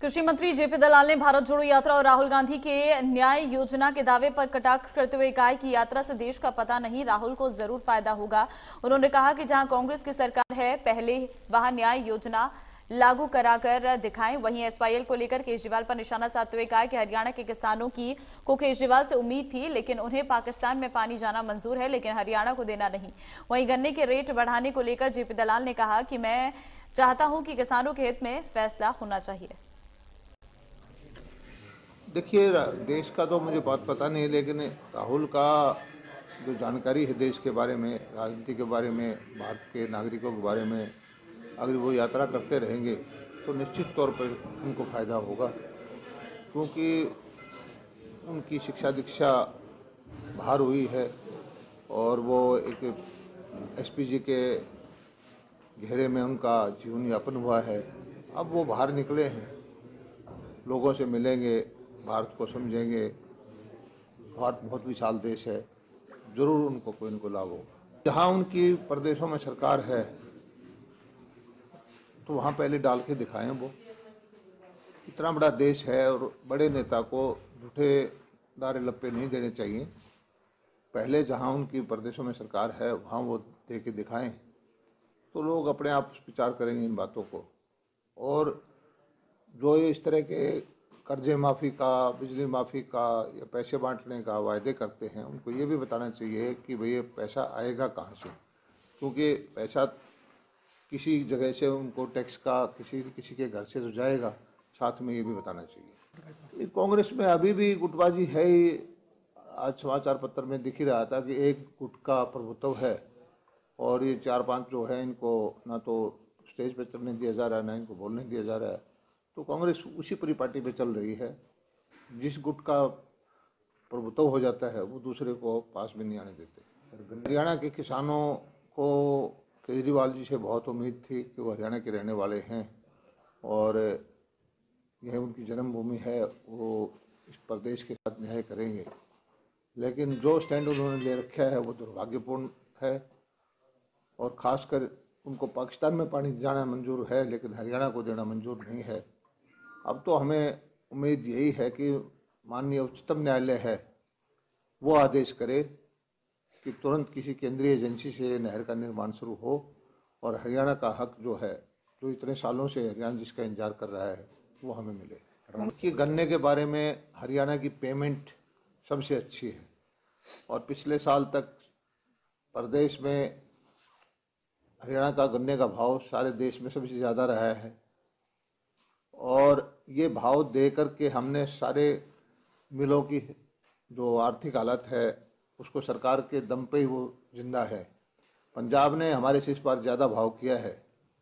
कृषि मंत्री जेपी दलाल ने भारत जोड़ो यात्रा और राहुल गांधी के न्याय योजना के दावे पर कटाक्ष करते हुए कहा कि यात्रा से देश का पता नहीं, राहुल को जरूर फायदा होगा। उन्होंने कहा कि जहां कांग्रेस की सरकार है, पहले वहां न्याय योजना लागू कराकर दिखाएं। वहीं एसवाईएल को लेकर केजरीवाल पर निशाना साधते हुए कहा कि हरियाणा के किसानों को केजरीवाल से उम्मीद थी, लेकिन उन्हें पाकिस्तान में पानी जाना मंजूर है, लेकिन हरियाणा को देना नहीं। वहीं गन्ने के रेट बढ़ाने को लेकर जेपी दलाल ने कहा कि मैं चाहता हूं कि किसानों के हित में फैसला होना चाहिए। देखिए, देश का तो मुझे बहुत पता नहीं है, लेकिन राहुल का जो जानकारी है देश के बारे में, राजनीति के बारे में, भारत के नागरिकों के बारे में, अगर वो यात्रा करते रहेंगे तो निश्चित तौर पर उनको फ़ायदा होगा, क्योंकि उनकी शिक्षा दीक्षा बाहर हुई है और वो एक एसपीजी के घेरे में उनका जीवन यापन हुआ है। अब वो बाहर निकले हैं, लोगों से मिलेंगे, भारत को समझेंगे। भारत बहुत विशाल देश है, जरूर उनको कोई न कोई लाभ होगा। जहाँ उनकी प्रदेशों में सरकार है तो वहाँ पहले डाल के दिखाएं। वो इतना बड़ा देश है और बड़े नेता को झूठे दारे लप्पे नहीं देने चाहिए। पहले जहाँ उनकी प्रदेशों में सरकार है वहाँ वो दे के दिखाएं, तो लोग अपने आप विचार करेंगे इन बातों को। और जो ये इस तरह के कर्जे माफ़ी का, बिजली माफ़ी का या पैसे बांटने का वायदे करते हैं, उनको ये भी बताना चाहिए कि भाई ये पैसा आएगा कहाँ से, क्योंकि पैसा किसी जगह से उनको टैक्स का किसी के घर से तो जाएगा। साथ में ये भी बताना चाहिए। कांग्रेस में अभी भी गुटबाजी है ही। आज समाचार पत्र में दिख ही रहा था कि एक गुट का प्रभुत्व है और ये 4-5 जो है इनको ना तो स्टेज पे चलने दिया जा रहा है, ना इनको बोलने दिया जा रहा है। तो कांग्रेस उसी परिपाटी पे चल रही है। जिस गुट का प्रभुत्व हो जाता है वो दूसरे को पास भी नहीं आने देते। हरियाणा के किसानों को केजरीवाल जी से बहुत उम्मीद थी कि वो हरियाणा के रहने वाले हैं और यह उनकी जन्मभूमि है, वो इस प्रदेश के साथ न्याय करेंगे। लेकिन जो स्टैंड उन्होंने ले रखा है वो दुर्भाग्यपूर्ण है और ख़ासकर उनको पाकिस्तान में पानी जाना मंजूर है, लेकिन हरियाणा को देना मंजूर नहीं है। अब तो हमें उम्मीद यही है कि माननीय उच्चतम न्यायालय है वो आदेश करे कि तुरंत किसी केंद्रीय एजेंसी से नहर का निर्माण शुरू हो और हरियाणा का हक जो है, जो इतने सालों से हरियाणा जिसका इंतजार कर रहा है, वो हमें मिले। उनकी गन्ने के बारे में हरियाणा की पेमेंट सबसे अच्छी है और पिछले साल तक प्रदेश में हरियाणा का गन्ने का भाव सारे देश में सबसे ज़्यादा रहा है और ये भाव दे करके हमने सारे मिलों की जो आर्थिक हालत है उसको सरकार के दम पे ही वो जिंदा है। पंजाब ने हमारे से इस बार ज़्यादा भाव किया है,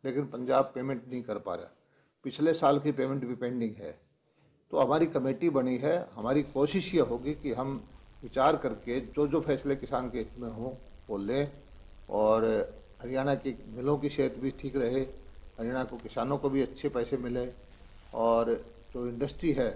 लेकिन पंजाब पेमेंट नहीं कर पा रहा। पिछले साल की पेमेंट भी पेंडिंग है। तो हमारी कमेटी बनी है। हमारी कोशिश ये होगी कि हम विचार करके जो जो फैसले किसान के हित में हों वो लें और हरियाणा की मिलों की सेहत भी ठीक रहे, हरियाणा को किसानों को भी अच्छे पैसे मिले और जो इंडस्ट्री है